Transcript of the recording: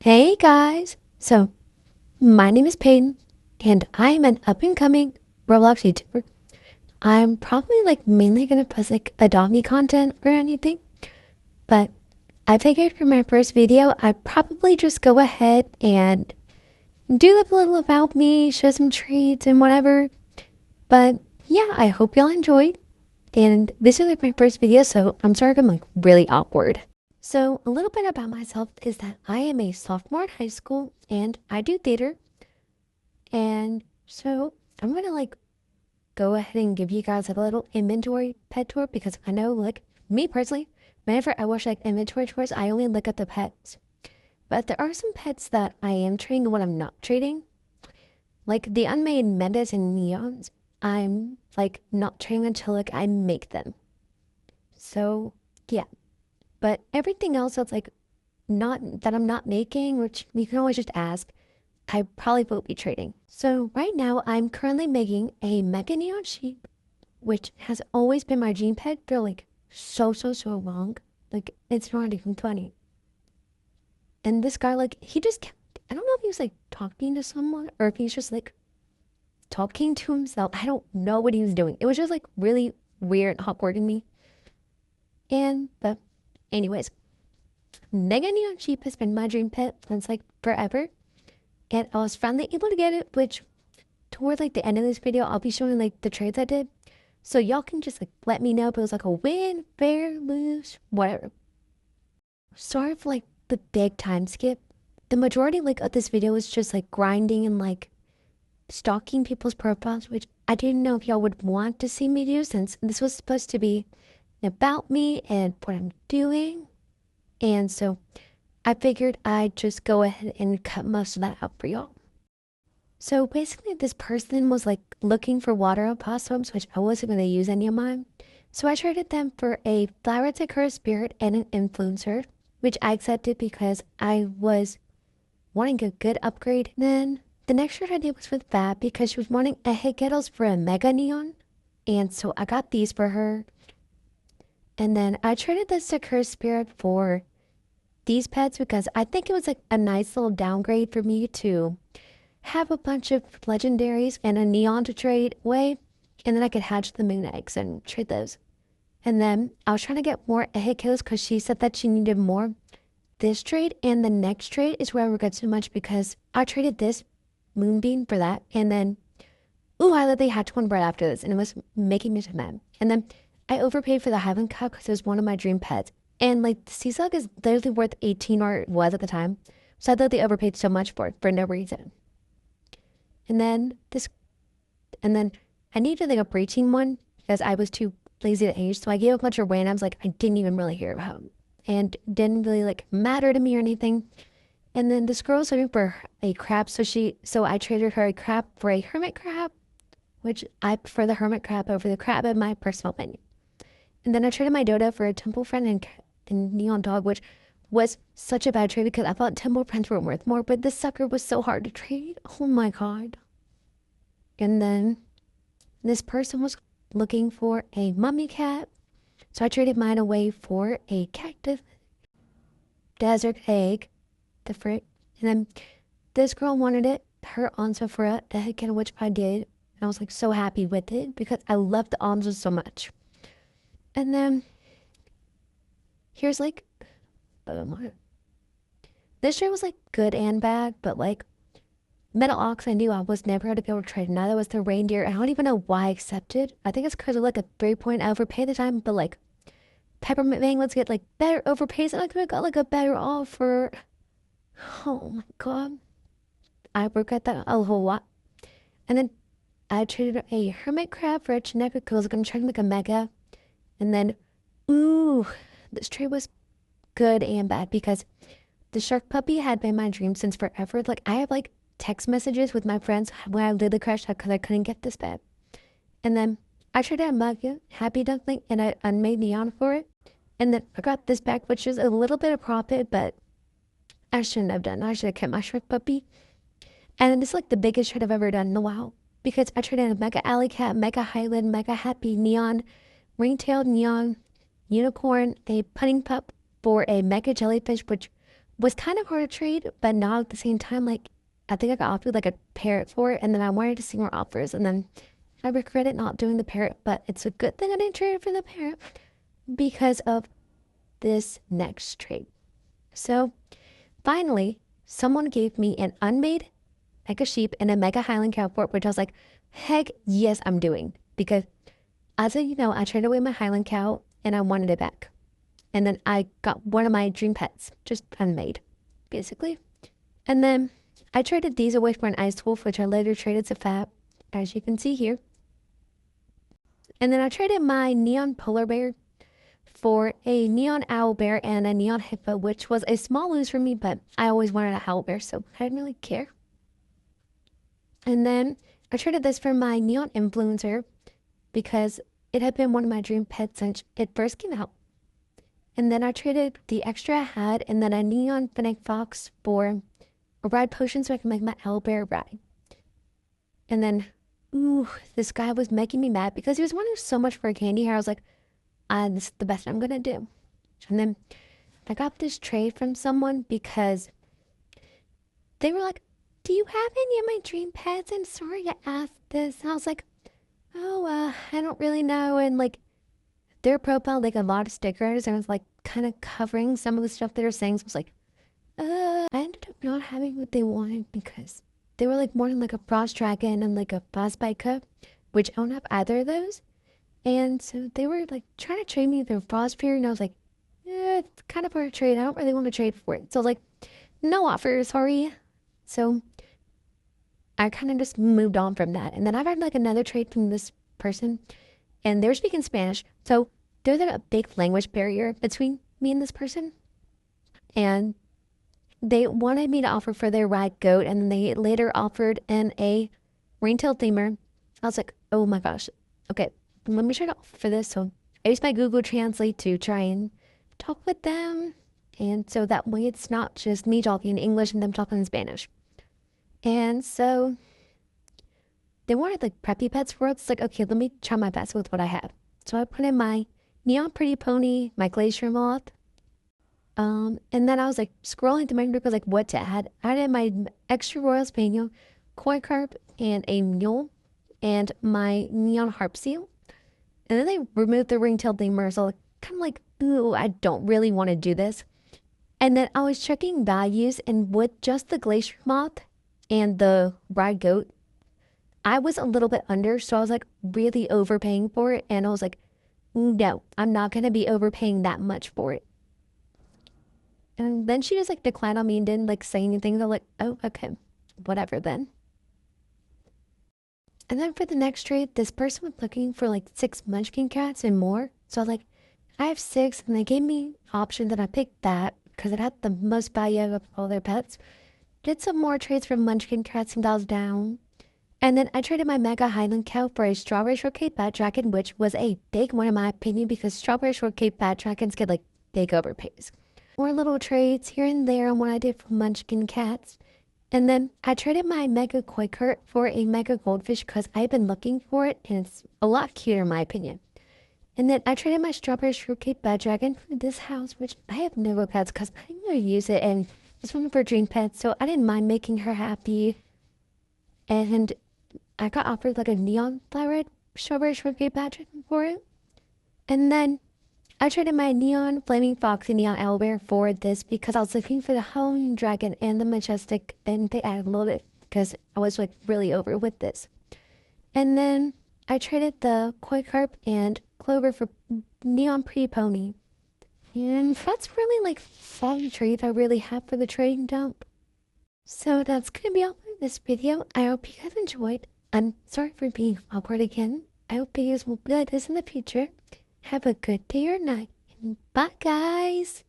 Hey guys! So, my name is Peyton, and I'm an up-and-coming Roblox YouTuber. I'm probably mainly gonna post Adopt Me content or anything, but I figured for my first video, I'd probably just go ahead and do a little about me, show some traits and whatever. But yeah, I hope y'all enjoyed. And this is my first video, so I'm sorry if I'm really awkward. So, a little bit about myself is that I am a sophomore in high school and I do theater. And so I'm gonna go ahead and give you guys a little inventory pet tour because I know me personally, whenever I watch inventory tours, I only look at the pets. But there are some pets that I am trading and what I'm not trading. Like the unmade metas and neons, I'm not trading until I make them. So yeah. But everything else that's not that I'm not making, which you can always just ask, I probably won't be trading. So right now I'm currently making a Mega Neon Sheep, which has always been my dream pet for so long. It's not even funny. And this guy, he just kept, I don't know if he was talking to someone or if he's just talking to himself. I don't know what he was doing. It was just really weird and awkward to me. But anyways, Mega Neon Sheep has been my dream pet since forever. And I was finally able to get it, which toward the end of this video, I'll be showing the trades I did. So y'all can just let me know if it was a win, fair, lose, whatever. Sorry for the big time skip. The majority of this video was just grinding and stalking people's profiles, which I didn't know if y'all would want to see me do since this was supposed to be about me and what I'm doing. And so I figured I'd just go ahead and cut most of that out for y'all. So basically, this person was looking for water opossums, which I wasn't going to use any of mine. So I traded them for a flower to curse spirit and an influencer, which I accepted because I was wanting a good upgrade. Then the next trade I did was with Fab because she was wanting a Hickettles for a Mega Neon. And so I got these for her. And then I traded this to curse spirit for these pets because I think it was a nice little downgrade for me to have a bunch of legendaries and a neon to trade away, and then I could hatch the moon eggs and trade those. And then I was trying to get more egg kills because she said that she needed more. This trade and the next trade is where I regret so much because I traded this moonbeam for that, and then I literally hatched one right after this, and it was making me so mad. And then I overpaid for the Highland Cup because it was one of my dream pets, and the sea slug is literally worth 18 or it was at the time, so I literally overpaid so much for it for no reason. And then I needed a breaching one because I was too lazy to age. So I gave a bunch of randoms I didn't even really hear about and didn't really matter to me or anything. And then this girl was looking for a crab, so I traded her a crab for a hermit crab, which I prefer the hermit crab over the crab in my personal opinion. And then I traded my Dodo for a temple friend and neon dog, which was such a bad trade because I thought temple friends were worth more, but this sucker was so hard to trade. Oh my god. And then this person was looking for a mummy cat, so I traded mine away for a cactus desert egg, the frick. And then this girl wanted it, her Ansa for a egg, which I did. And I was so happy with it because I loved the Ansa so much. And then here's this trade was good and bad, but Metal Ox, I knew I was never going to be able to trade. Neither was the reindeer. I don't even know why I accepted. I think it's because of a 3-point overpay the time, but Peppermint Bang, let's get better overpays. And I could have got a better offer. Oh my god. I regret that a whole lot. And then I traded a Hermit Crab for a Genetic because I was going to try to make a Mega. And then, this trade was good and bad because the Shark Puppy had been my dream since forever. I have text messages with my friends when I literally crashed out because I couldn't get this bed. And then I traded a Mugga, Happy Duckling, and I unmade Neon for it. And then I got this back, which is a little bit of profit, but I shouldn't have done. I should have kept my Shark Puppy. And then this is the biggest trade I've ever done in a while because I traded a Mega Alley Cat, Mega Highland, Mega Happy, Neon, Ringtailed Neon, Unicorn, a Pudding Pup for a Mega Jellyfish, which was kind of hard to trade, but not at the same time. Like, I think I got offered like a parrot for it, and then I wanted to see more offers, and then I regretted not doing the parrot, but it's a good thing I didn't trade it for the parrot because of this next trade. So finally, someone gave me an unmade mega sheep and a mega Highland cow for it, which I was like, heck yes, I'm doing. Because as you know, I traded away my Highland cow and I wanted it back. And then I got one of my dream pets, just unmade, basically. And then I traded these away for an ice wolf, which I later traded to Fab, as you can see here. And then I traded my neon polar bear for a neon owl bear and a neon hippo, which was a small lose for me, but I always wanted a owl bear, so I didn't really care. And then I traded this for my neon influencer because it had been one of my dream pets since it first came out. And then I traded the extra I had and then a neon fennec fox for a ride potion so I can make my owl bear ride. And then, ooh, this guy was making me mad because he was wanting so much for a candy hair. I was like, this is the best I'm gonna do. And then I got this trade from someone because they were like, do you have any of my dream pets? I'm sorry I asked this. And I was like, oh, I don't really know. And like their profile, like a lot of stickers, and I was like kind of covering some of the stuff they were saying. So I was like, I ended up not having what they wanted because they were like more than like a frost dragon and like a frostbite, which I don't have either of those. And so they were like trying to trade me their frost fear, and I was like, it's kind of hard to trade. I don't really want to trade for it. So I was like, no offer, sorry. So I kind of just moved on from that. And then I've had like another trade from this person, and they're speaking Spanish. So there's a big language barrier between me and this person. And they wanted me to offer for their ride goat, and then they later offered in a ringtail themer. I was like, oh my gosh, okay, let me try to offer for this. So I used my Google Translate to try and talk with them. And so that way it's not just me talking in English and them talking in Spanish. And so they wanted like preppy pets for it. It's like, okay, let me try my best with what I have. So I put in my neon pretty pony, my glacier moth. And then I was like scrolling through my group, I was like, what to add? I added my extra royal spaniel, koi carp, and a mule, and my neon harp seal. And then they removed the ringtail themer. So kind of like, ooh, I don't really want to do this. And then I was checking values, and with just the glacier moth and the ride goat, I was a little bit under. So I was like really overpaying for it. And I was like, no, I'm not going to be overpaying that much for it. And then she just like declined on me and didn't like say anything. They're like, oh, okay, whatever then. And then for the next trade, this person was looking for like 6 munchkin cats and more. So I was like, I have 6, and they gave me options, and I picked that because it had the most value of all their pets. Did some more trades for munchkin cats and I was down. And then I traded my mega Highland cow for a strawberry shortcake bat dragon, which was a big one in my opinion because strawberry shortcake bat dragons get like big overpays. More little trades here and there on what I did for munchkin cats. And then I traded my mega koi carp for a mega goldfish because I've been looking for it and it's a lot cuter in my opinion. And then I traded my strawberry shortcake bat dragon for this house, which I have no pets because I didn't really use it and it's one of her dream pets, so I didn't mind making her happy. And I got offered like a neon flowered strawberry shortcake bat dragon for it. And then I traded my neon flaming fox and neon owlbear for this because I was looking for the Halloween dragon and the majestic, and they added a little bit because I was like really over with this. And then I traded the koi carp and clover for neon pretty pony. And that's really like fun trades I really have for the trading dump. So that's gonna be all for this video. I hope you guys enjoyed. I'm sorry for being awkward again. I hope videos will be like this in the future. Have a good day or night. And bye, guys.